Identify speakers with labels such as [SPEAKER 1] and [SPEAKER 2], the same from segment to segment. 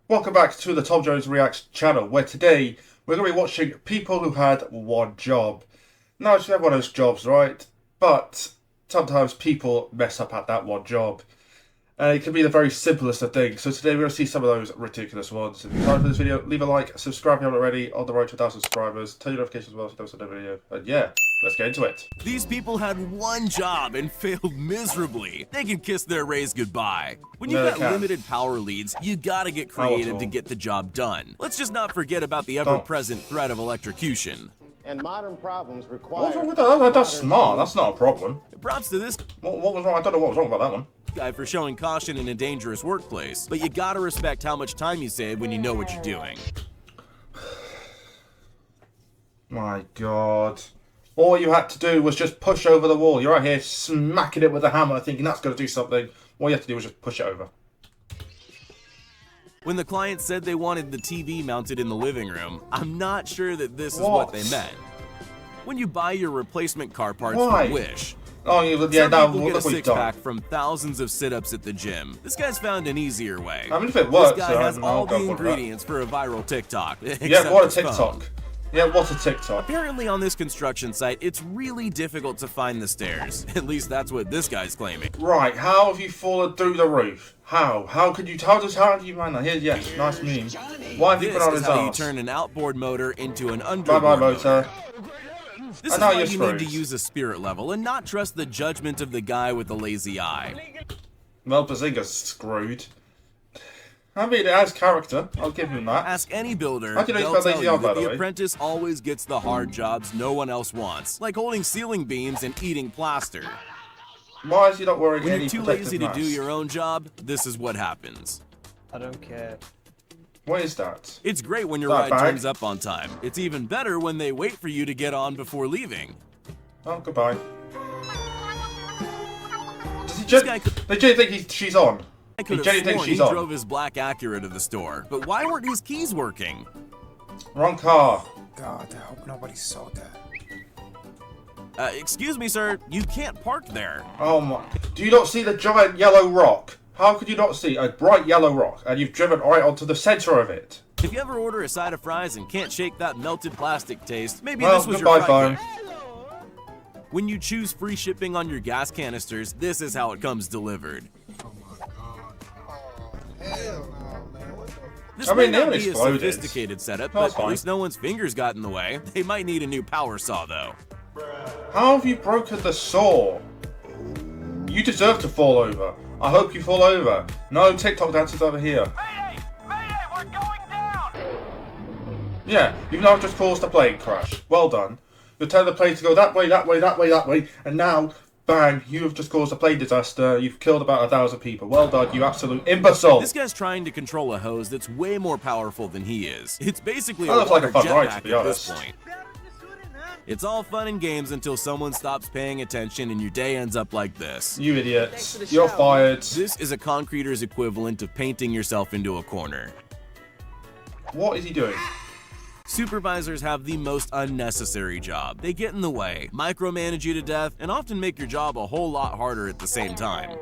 [SPEAKER 1] Welcome back to the Tom Jones Reacts channel, where today we're going to be watching people who had one job. Now, it's everyone has jobs, right? But sometimes people mess up at that one job. And it can be the very simplest of things. So today we're going to see some of those ridiculous ones. If you're excited for this video, leave a like, subscribe if you haven't already, on the road to 1,000 subscribers, turn your notifications as well so you don't miss another video. And yeah, let's get into it.
[SPEAKER 2] These people had one job and failed miserably. They can kiss their rays goodbye. When you've
[SPEAKER 1] No, they
[SPEAKER 2] got
[SPEAKER 1] can't.
[SPEAKER 2] limited power leads, you gotta get creative to get the job done. Let's just not forget about the ever-present threat of electrocution.
[SPEAKER 3] And modern problems require...
[SPEAKER 1] What's wrong with that? That's smart. That's not a problem.
[SPEAKER 2] Props to this
[SPEAKER 1] What was wrong? I don't know what was wrong about that one.
[SPEAKER 2] guy for showing caution in a dangerous workplace, but you gotta respect how much time you save when you know what you're doing.
[SPEAKER 1] My God. All you had to do was just push over the wall. You're right here smacking it with a hammer thinking that's going to do something. All you have to do was just push it over.
[SPEAKER 2] When the client said they wanted the TV mounted in the living room, I'm not sure that this is what they meant. When you buy your replacement car parts
[SPEAKER 1] Why?
[SPEAKER 2] from Wish,
[SPEAKER 1] Oh, yeah,
[SPEAKER 2] some
[SPEAKER 1] now
[SPEAKER 2] people get a
[SPEAKER 1] look what you've
[SPEAKER 2] six-pack
[SPEAKER 1] done.
[SPEAKER 2] from thousands of sit-ups at the gym. This guy's found an easier way.
[SPEAKER 1] I mean, if it works,
[SPEAKER 2] This guy has
[SPEAKER 1] I'll
[SPEAKER 2] all
[SPEAKER 1] go
[SPEAKER 2] the
[SPEAKER 1] for that.
[SPEAKER 2] ingredients for a viral TikTok.
[SPEAKER 1] Yeah,
[SPEAKER 2] except
[SPEAKER 1] what a
[SPEAKER 2] his phone.
[SPEAKER 1] TikTok. Yeah, what a TikTok.
[SPEAKER 2] Apparently on this construction site, it's really difficult to find the stairs. At least that's what this guy's claiming.
[SPEAKER 1] Right, how have you fallen through the roof? How? How do you man that? Here, yes, nice meme. Why have you
[SPEAKER 2] This
[SPEAKER 1] put on
[SPEAKER 2] is
[SPEAKER 1] his
[SPEAKER 2] how you
[SPEAKER 1] arse?
[SPEAKER 2] turn an outboard motor into an
[SPEAKER 1] Bye
[SPEAKER 2] underboard
[SPEAKER 1] bye,
[SPEAKER 2] motor.
[SPEAKER 1] motor.
[SPEAKER 2] This
[SPEAKER 1] I
[SPEAKER 2] is
[SPEAKER 1] know
[SPEAKER 2] why
[SPEAKER 1] you're
[SPEAKER 2] you need to
[SPEAKER 1] screwed.
[SPEAKER 2] use a spirit level and not trust the judgment of the guy with the lazy eye.
[SPEAKER 1] Well, Bazinga's screwed. I mean, it has character. I'll give him that.
[SPEAKER 2] Ask any builder,
[SPEAKER 1] How do you know he's
[SPEAKER 2] they'll
[SPEAKER 1] got
[SPEAKER 2] tell
[SPEAKER 1] lazy
[SPEAKER 2] you
[SPEAKER 1] eye, by
[SPEAKER 2] that
[SPEAKER 1] the
[SPEAKER 2] the
[SPEAKER 1] way?
[SPEAKER 2] apprentice always gets the hard jobs no one else wants, like holding ceiling beams and eating plaster.
[SPEAKER 1] Why is he not wearing
[SPEAKER 2] When
[SPEAKER 1] any
[SPEAKER 2] you're too
[SPEAKER 1] protective
[SPEAKER 2] lazy to do
[SPEAKER 1] mask?
[SPEAKER 2] your own job, this is what happens.
[SPEAKER 4] I don't care.
[SPEAKER 1] What is that?
[SPEAKER 2] It's great when your
[SPEAKER 1] That
[SPEAKER 2] ride
[SPEAKER 1] bag?
[SPEAKER 2] turns up on time. It's even better when they wait for you to get on before leaving.
[SPEAKER 1] Oh, goodbye. Does he
[SPEAKER 2] This guy
[SPEAKER 1] they genuinely think she's on?
[SPEAKER 2] I
[SPEAKER 1] He
[SPEAKER 2] could have
[SPEAKER 1] genuinely
[SPEAKER 2] sworn
[SPEAKER 1] thinks
[SPEAKER 2] he
[SPEAKER 1] she's on.
[SPEAKER 2] drove his black Acura to the store, but why weren't his keys working?
[SPEAKER 1] Wrong car.
[SPEAKER 5] God, I hope nobody saw that.
[SPEAKER 2] Excuse me, sir, you can't park there.
[SPEAKER 1] Oh my. Do you not see the giant yellow rock? How could you not see a bright yellow rock and you've driven right onto the center of it?
[SPEAKER 2] If you ever order a side of fries and can't shake that melted plastic taste, maybe
[SPEAKER 1] Well,
[SPEAKER 2] this was
[SPEAKER 1] goodbye,
[SPEAKER 2] your fry
[SPEAKER 1] phone.
[SPEAKER 2] code. When you choose free shipping on your gas canisters, this is how it comes delivered. This
[SPEAKER 1] I
[SPEAKER 2] may
[SPEAKER 1] mean, they
[SPEAKER 2] not
[SPEAKER 1] haven't
[SPEAKER 2] be a
[SPEAKER 1] exploded.
[SPEAKER 2] sophisticated setup,
[SPEAKER 1] That's
[SPEAKER 2] but at
[SPEAKER 1] fine.
[SPEAKER 2] least no one's fingers got in the way. They might need a new power saw, though.
[SPEAKER 1] How have you broken the saw? You deserve to fall over. I hope you fall over. No TikTok dancers over here.
[SPEAKER 6] Mayday! Mayday! We're going down!
[SPEAKER 1] Yeah, you've now just caused a plane crash. Well done. You tell the plane to go that way, that way, that way, that way, and now, bang, you have just caused a plane disaster. You've killed about 1,000 people. Well done, you absolute imbecile.
[SPEAKER 2] This guy's trying to control a hose that's way more powerful than he is. It's basically
[SPEAKER 1] That
[SPEAKER 2] a
[SPEAKER 1] looks like a
[SPEAKER 2] water
[SPEAKER 1] fun ride, to
[SPEAKER 2] jetpack
[SPEAKER 1] be
[SPEAKER 2] at this
[SPEAKER 1] honest.
[SPEAKER 2] point. It's all fun and games until someone stops paying attention and your day ends up like this.
[SPEAKER 1] You idiots. You're fired.
[SPEAKER 2] This is a concreter's equivalent of painting yourself into a corner.
[SPEAKER 1] What is he doing?
[SPEAKER 2] Supervisors have the most unnecessary job. They get in the way, micromanage you to death, and often make your job a whole lot harder at the same time.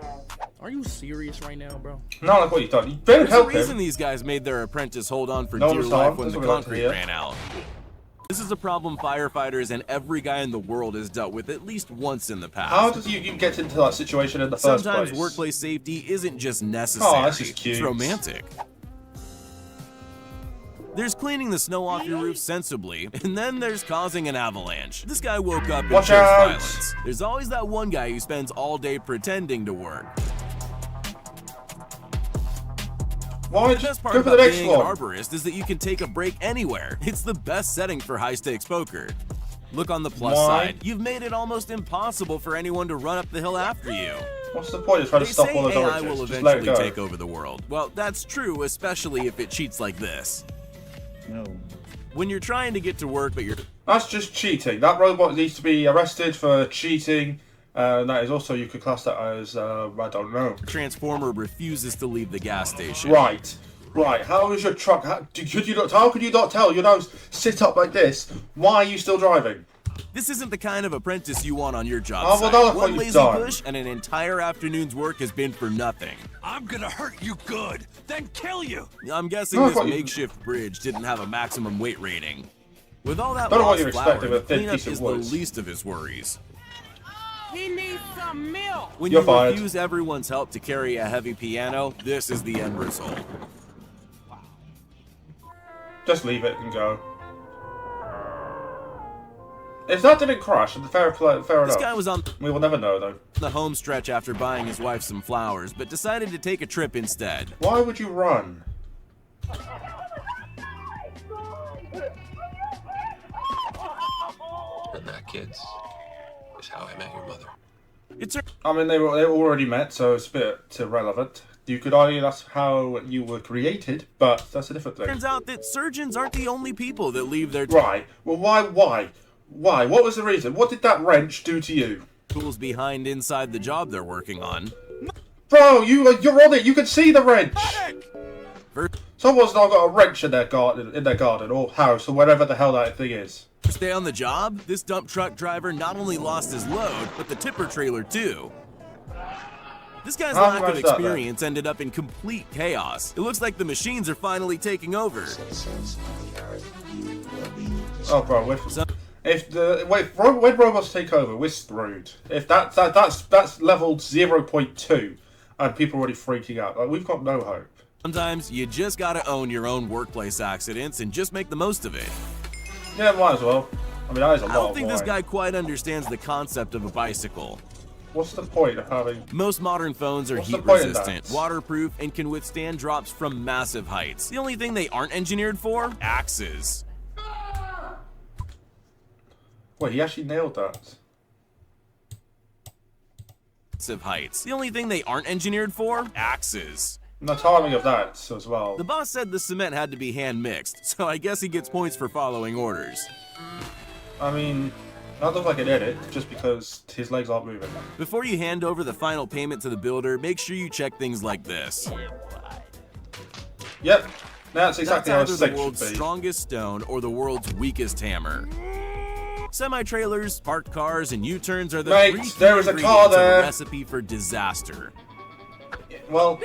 [SPEAKER 4] Are you serious right now, bro?
[SPEAKER 1] Not like what you've done. You better
[SPEAKER 2] There's a
[SPEAKER 1] help
[SPEAKER 2] reason
[SPEAKER 1] him.
[SPEAKER 2] these guys made their apprentice hold on for
[SPEAKER 1] No,
[SPEAKER 2] dear
[SPEAKER 1] it's
[SPEAKER 2] life
[SPEAKER 1] not.
[SPEAKER 2] when
[SPEAKER 1] That's
[SPEAKER 2] the
[SPEAKER 1] what we like to
[SPEAKER 2] concrete
[SPEAKER 1] hear.
[SPEAKER 2] ran out. This is a problem firefighters and every guy in the world has dealt with at least once in the past.
[SPEAKER 1] How did you get into that situation in the first
[SPEAKER 2] Sometimes
[SPEAKER 1] place?
[SPEAKER 2] workplace safety isn't just necessary,
[SPEAKER 1] Oh, this is cute.
[SPEAKER 2] it's romantic. There's cleaning the snow off your roof sensibly, and then there's causing an avalanche. This guy woke up and
[SPEAKER 1] Watch
[SPEAKER 2] chose
[SPEAKER 1] out.
[SPEAKER 2] violence. There's always that one guy who spends all day pretending to work.
[SPEAKER 1] Why
[SPEAKER 2] The
[SPEAKER 1] just
[SPEAKER 2] best part
[SPEAKER 1] go for the
[SPEAKER 2] about
[SPEAKER 1] next
[SPEAKER 2] being an
[SPEAKER 1] one?
[SPEAKER 2] arborist is that you can take a break anywhere. It's the best setting for high-stakes poker. Look on the plus
[SPEAKER 1] Why?
[SPEAKER 2] side. You've made it almost impossible for anyone to run up the hill after you.
[SPEAKER 1] What's the point of trying
[SPEAKER 2] They
[SPEAKER 1] to stop
[SPEAKER 2] say
[SPEAKER 1] all those
[SPEAKER 2] AI
[SPEAKER 1] oranges?
[SPEAKER 2] will
[SPEAKER 1] Just let it
[SPEAKER 2] eventually
[SPEAKER 1] go.
[SPEAKER 2] take over the world. Well, that's true, especially if it cheats like this.
[SPEAKER 4] No.
[SPEAKER 2] When you're trying to get to work, but you're
[SPEAKER 1] That's just cheating. That robot needs to be arrested for cheating. That is also, you could class that as, I don't know.
[SPEAKER 2] Transformer refuses to leave the gas station.
[SPEAKER 1] Right. Right, how is your truck? How could you not tell? You now sit up like this. Why are you still driving?
[SPEAKER 2] This isn't the kind of apprentice you want on your job
[SPEAKER 1] Oh, well,
[SPEAKER 2] site.
[SPEAKER 1] that's what
[SPEAKER 2] One
[SPEAKER 1] you've
[SPEAKER 2] lazy
[SPEAKER 1] done.
[SPEAKER 2] push and an entire afternoon's work has been for nothing.
[SPEAKER 7] I'm gonna hurt you good, then kill you.
[SPEAKER 2] I'm guessing
[SPEAKER 1] No, I
[SPEAKER 2] this
[SPEAKER 1] thought you-
[SPEAKER 2] makeshift bridge didn't have a maximum weight rating. With all that
[SPEAKER 1] Don't know what
[SPEAKER 2] lost
[SPEAKER 1] you're
[SPEAKER 2] flour,
[SPEAKER 1] expecting
[SPEAKER 2] the
[SPEAKER 1] with thin
[SPEAKER 2] cleanup
[SPEAKER 1] piece of
[SPEAKER 2] is the
[SPEAKER 1] wood.
[SPEAKER 2] least of his worries.
[SPEAKER 6] He needs some milk.
[SPEAKER 2] When
[SPEAKER 1] You're
[SPEAKER 2] you
[SPEAKER 1] fired.
[SPEAKER 2] refuse everyone's help to carry a heavy piano, this is the end result.
[SPEAKER 1] Just leave it and go. If that didn't crash, then fair
[SPEAKER 2] This
[SPEAKER 1] enough.
[SPEAKER 2] guy was on
[SPEAKER 1] We will never know, though.
[SPEAKER 2] the home stretch after buying his wife some flowers, but decided to take a trip instead.
[SPEAKER 1] Why would you run?
[SPEAKER 8] And that, kids, is how I met your mother.
[SPEAKER 2] It
[SPEAKER 1] I mean, they were already met, so it's a bit irrelevant. You could argue that's how you were created, but that's a different thing.
[SPEAKER 2] turns out that surgeons aren't the only people that leave their
[SPEAKER 1] Right. Well, why? Why? What was the reason? What did that wrench do to you?
[SPEAKER 2] tools behind inside the job they're working on.
[SPEAKER 1] Bro, you're on it. You can see the wrench.
[SPEAKER 2] First,
[SPEAKER 1] Someone's not got a wrench in their garden or house or whatever the hell that thing is.
[SPEAKER 2] stay on the job, this dump truck driver not only lost his load, but the tipper trailer too. This guy's
[SPEAKER 1] How
[SPEAKER 2] lack
[SPEAKER 1] much
[SPEAKER 2] of
[SPEAKER 1] that, then?
[SPEAKER 2] experience ended up in complete chaos. It looks like the machines are finally taking over.
[SPEAKER 1] Oh, bro,
[SPEAKER 2] So-
[SPEAKER 1] when robots take over, we're screwed. If that's leveled 0.2, and people are already freaking out. Like, we've got no hope.
[SPEAKER 2] Sometimes you just gotta own your own workplace accidents and just make the most of it.
[SPEAKER 1] Yeah, might as well. I mean, that is a lot.
[SPEAKER 2] I don't
[SPEAKER 1] of
[SPEAKER 2] think this
[SPEAKER 1] wine.
[SPEAKER 2] guy quite understands the concept of a bicycle.
[SPEAKER 1] What's the point of having?
[SPEAKER 2] Most modern phones are
[SPEAKER 1] What's the
[SPEAKER 2] heat
[SPEAKER 1] point of
[SPEAKER 2] resistant,
[SPEAKER 1] that?
[SPEAKER 2] waterproof, and can withstand drops from massive heights. The only thing they aren't engineered for? Axes.
[SPEAKER 1] Wait, he actually nailed that.
[SPEAKER 2] Massive heights. The only thing they aren't engineered for? Axes.
[SPEAKER 1] And the timing of that as well.
[SPEAKER 2] The boss said the cement had to be hand mixed, so I guess he gets points for following orders.
[SPEAKER 1] I mean, that looks like an edit, just because his legs aren't moving.
[SPEAKER 2] Before you hand over the final payment to the builder, make sure you check things like this.
[SPEAKER 1] Yep, that's exactly how a
[SPEAKER 2] That's either
[SPEAKER 1] sink
[SPEAKER 2] the
[SPEAKER 1] should
[SPEAKER 2] world's
[SPEAKER 1] be.
[SPEAKER 2] strongest stone or the world's weakest hammer. Semi-trailers, parked cars, and U-turns are the
[SPEAKER 1] Mate,
[SPEAKER 2] three key
[SPEAKER 1] there is a
[SPEAKER 2] ingredients
[SPEAKER 1] car
[SPEAKER 2] of a
[SPEAKER 1] there.
[SPEAKER 2] recipe for disaster.
[SPEAKER 1] Well,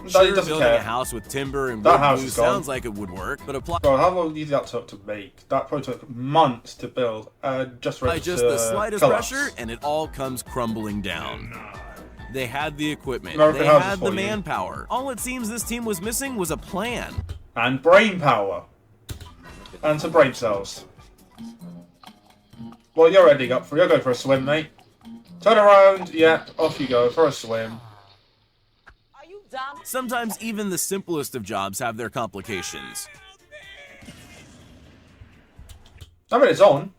[SPEAKER 2] Sure,
[SPEAKER 1] he doesn't
[SPEAKER 2] building
[SPEAKER 1] care.
[SPEAKER 2] a house with timber and
[SPEAKER 1] That
[SPEAKER 2] wood
[SPEAKER 1] house
[SPEAKER 2] glue
[SPEAKER 1] is gone.
[SPEAKER 2] sounds like it would work, but apply
[SPEAKER 1] Bro, how long did that took to make? That probably took months to build, just ready
[SPEAKER 2] just
[SPEAKER 1] to
[SPEAKER 2] the slightest
[SPEAKER 1] collapse.
[SPEAKER 2] pressure, and it all comes crumbling down. They had the equipment,
[SPEAKER 1] American
[SPEAKER 2] they
[SPEAKER 1] houses
[SPEAKER 2] had
[SPEAKER 1] for
[SPEAKER 2] the
[SPEAKER 1] you.
[SPEAKER 2] manpower. All it seems this team was missing was a plan.
[SPEAKER 1] And brain power. And some brain cells. Well, you're ending up for. You're going for a swim, mate. Turn around, yeah, off you go for a swim.
[SPEAKER 2] Sometimes even the simplest of jobs have their complications.
[SPEAKER 1] I mean, it's on.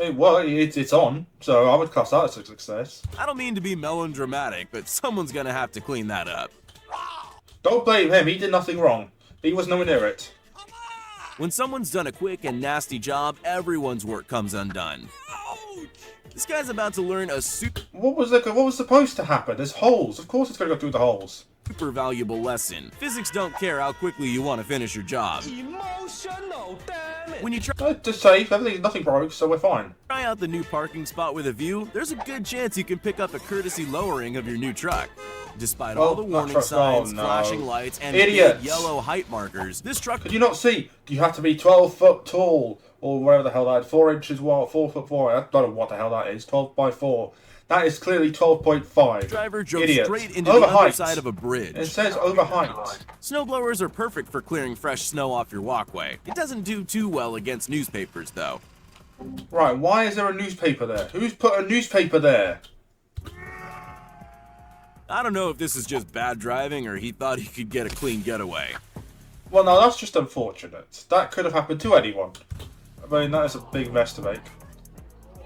[SPEAKER 1] It's on, so I would class that as a success.
[SPEAKER 2] I don't mean to be melodramatic, but someone's gonna have to clean that up.
[SPEAKER 1] Don't blame him, he did nothing wrong. He was nowhere near it.
[SPEAKER 2] When someone's done a quick and nasty job, everyone's work comes undone. This guy's about to learn a
[SPEAKER 1] What was supposed to happen? There's holes. Of course it's going to go through the holes.
[SPEAKER 2] super valuable lesson. Physics don't care how quickly you want to finish your job.
[SPEAKER 7] Emotional, damn it.
[SPEAKER 2] When you
[SPEAKER 1] Just safe, nothing broke, so we're fine.
[SPEAKER 2] try out the new parking spot with a view, there's a good chance you can pick up a courtesy lowering of your new truck. Despite all the
[SPEAKER 1] that
[SPEAKER 2] warning
[SPEAKER 1] truck-
[SPEAKER 2] signs,
[SPEAKER 1] oh, no.
[SPEAKER 2] flashing lights, and
[SPEAKER 1] Idiots.
[SPEAKER 2] big yellow height markers, this truck
[SPEAKER 1] Could you not see? You have to be 12 foot tall, or whatever the hell that is. 4 inches wide, 4 foot 4. I don't know what the hell that is. 12 by 4. That is clearly 12.5.
[SPEAKER 2] driver drove
[SPEAKER 1] Idiot.
[SPEAKER 2] straight into
[SPEAKER 1] Over
[SPEAKER 2] the
[SPEAKER 1] height.
[SPEAKER 2] underside of a bridge.
[SPEAKER 1] It says over height.
[SPEAKER 2] Snowblowers are perfect for clearing fresh snow off your walkway. It doesn't do too well against newspapers, though.
[SPEAKER 1] Right, why is there a newspaper there? Who's put a newspaper there?
[SPEAKER 2] I don't know if this is just bad driving or he thought he could get a clean getaway.
[SPEAKER 1] Well, no, that's just unfortunate. That could have happened to anyone. I mean, that is a big mess to make.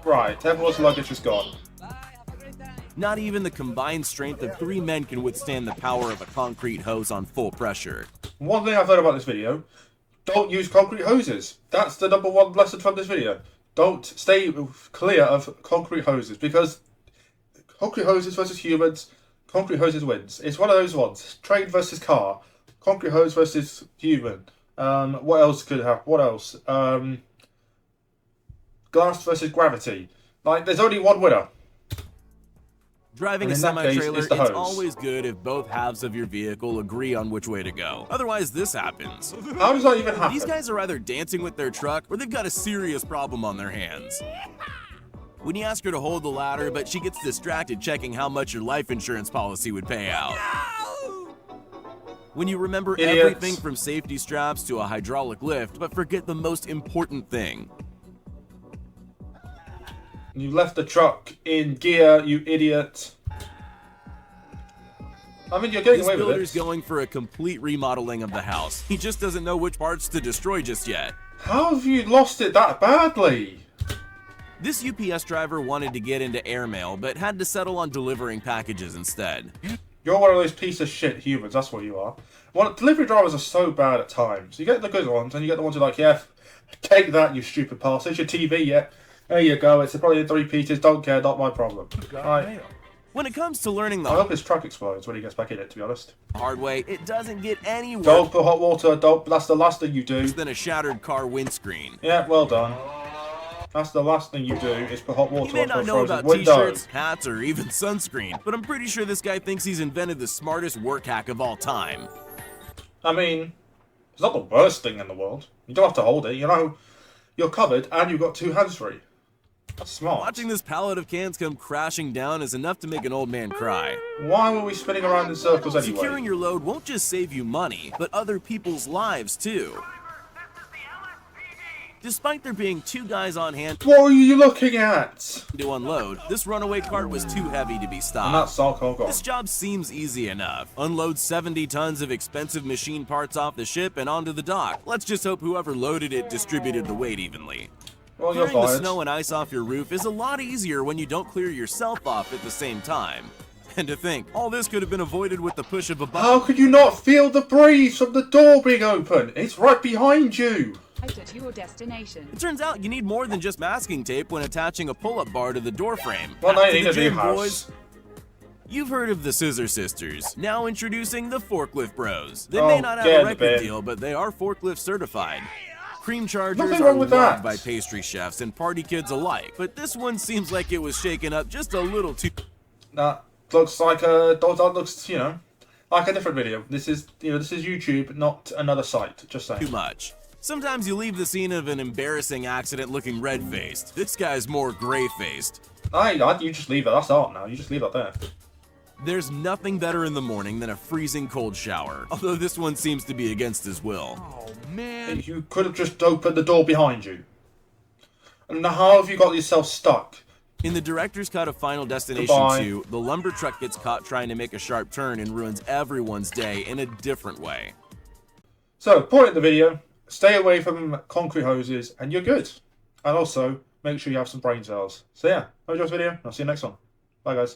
[SPEAKER 1] Right, everyone's luggage is gone.
[SPEAKER 2] Not even the combined strength of 3 men can withstand the power of a concrete hose on full pressure.
[SPEAKER 1] One thing I've heard about this video, don't use concrete hoses. That's the number one lesson from this video. Don't stay clear of concrete hoses, because concrete hoses versus humans, concrete hoses wins. It's one of those ones. Train versus car. Concrete hose versus human. What else could happen? What else? glass versus gravity. Like, there's only one winner.
[SPEAKER 2] Driving a
[SPEAKER 1] And in that case,
[SPEAKER 2] semi-trailer,
[SPEAKER 1] it's
[SPEAKER 2] it's
[SPEAKER 1] the hose.
[SPEAKER 2] always good if both halves of your vehicle agree on which way to go. Otherwise, this happens.
[SPEAKER 1] How does that even happen?
[SPEAKER 2] These guys are either dancing with their truck or they've got a serious problem on their hands. When you ask her to hold the ladder, but she gets distracted checking how much your life insurance policy would pay out. When you remember
[SPEAKER 1] Idiots.
[SPEAKER 2] everything from safety straps to a hydraulic lift, but forget the most important thing.
[SPEAKER 1] You left the truck in gear, you idiot. I mean, you're getting
[SPEAKER 2] This
[SPEAKER 1] away with
[SPEAKER 2] builder's
[SPEAKER 1] it.
[SPEAKER 2] going for a complete remodeling of the house. He just doesn't know which parts to destroy just yet.
[SPEAKER 1] How have you lost it that badly?
[SPEAKER 2] This UPS driver wanted to get into airmail, but had to settle on delivering packages instead.
[SPEAKER 1] You're one of those piece of shit humans, that's what you are. Well, delivery drivers are so bad at times. You get the good ones, and you get the ones who are like, yeah, take that, you stupid pass. It's your TV, yeah. There you go, it's probably in 3 pieces, don't care, not my problem. Right.
[SPEAKER 2] When it comes to learning
[SPEAKER 1] I
[SPEAKER 2] the
[SPEAKER 1] hope his truck explodes when he gets back in it, to be honest.
[SPEAKER 2] hard way, it doesn't get any
[SPEAKER 1] Don't
[SPEAKER 2] worse
[SPEAKER 1] put hot water, don't, that's the last thing you do.
[SPEAKER 2] than a shattered car windscreen.
[SPEAKER 1] Yeah, well done. That's the last thing you do, is put hot water
[SPEAKER 2] You may
[SPEAKER 1] onto a
[SPEAKER 2] not know
[SPEAKER 1] frozen
[SPEAKER 2] about
[SPEAKER 1] window.
[SPEAKER 2] t-shirts, hats, or even sunscreen, but I'm pretty sure this guy thinks he's invented the smartest work hack of all time.
[SPEAKER 1] I mean, it's not the worst thing in the world. You don't have to hold it, you know. You're covered, and you've got 2 hands free. That's smart.
[SPEAKER 2] Watching this pallet of cans come crashing down is enough to make an old man cry.
[SPEAKER 1] Why were we spinning around in circles anyway?
[SPEAKER 2] Securing your load won't just save you money, but other people's lives too. Despite there being 2 guys on hand
[SPEAKER 1] What are you looking at?
[SPEAKER 2] to unload, this runaway cart was too heavy to be
[SPEAKER 1] And
[SPEAKER 2] stopped.
[SPEAKER 1] that's alcohol gone.
[SPEAKER 2] This job seems easy enough. Unload 70 tons of expensive machine parts off the ship and onto the dock. Let's just hope whoever loaded it distributed the weight evenly.
[SPEAKER 1] Well, you're
[SPEAKER 2] Clearing the
[SPEAKER 1] fired.
[SPEAKER 2] snow and ice off your roof is a lot easier when you don't clear yourself off at the same time. And to think, all this could have been avoided with the push of a button.
[SPEAKER 1] How could you not feel the breeze from the door being open? It's right behind you.
[SPEAKER 9] To your destination.
[SPEAKER 2] It turns out you need more than just masking tape when attaching a pull-up bar to the door frame.
[SPEAKER 1] Well,
[SPEAKER 2] Back
[SPEAKER 1] now
[SPEAKER 2] to
[SPEAKER 1] you
[SPEAKER 2] the
[SPEAKER 1] need a new
[SPEAKER 2] gym,
[SPEAKER 1] house.
[SPEAKER 2] boys. You've heard of the Scissor Sisters. Now introducing the Forklift Bros. They
[SPEAKER 1] Oh,
[SPEAKER 2] may not have
[SPEAKER 1] get in
[SPEAKER 2] a
[SPEAKER 1] the
[SPEAKER 2] record
[SPEAKER 1] bin.
[SPEAKER 2] deal, but they are forklift certified. Cream chargers
[SPEAKER 1] Nothing
[SPEAKER 2] are
[SPEAKER 1] wrong with
[SPEAKER 2] loved
[SPEAKER 1] that.
[SPEAKER 2] by pastry chefs and party kids alike, but this one seems like it was shaken up just a little too
[SPEAKER 1] That looks like a... That looks, you know, like a different video. This is, you know, this is YouTube, not another site. Just saying.
[SPEAKER 2] much. Sometimes you leave the scene of an embarrassing accident looking red-faced. This guy's more gray-faced.
[SPEAKER 1] You just leave it. That's art now. You just leave it there.
[SPEAKER 2] There's nothing better in the morning than a freezing cold shower, although this one seems to be against his will.
[SPEAKER 4] Oh man.
[SPEAKER 1] You could have just opened the door behind you. And how have you got yourself stuck?
[SPEAKER 2] In the director's cut of Final Destination
[SPEAKER 1] Goodbye.
[SPEAKER 2] 2, the lumber truck gets caught trying to make a sharp turn and ruins everyone's day in a different way.
[SPEAKER 1] So, point of the video, stay away from concrete hoses and you're good. And also, make sure you have some brain cells. So yeah, hope you enjoyed this video. I'll see you next one. Bye guys.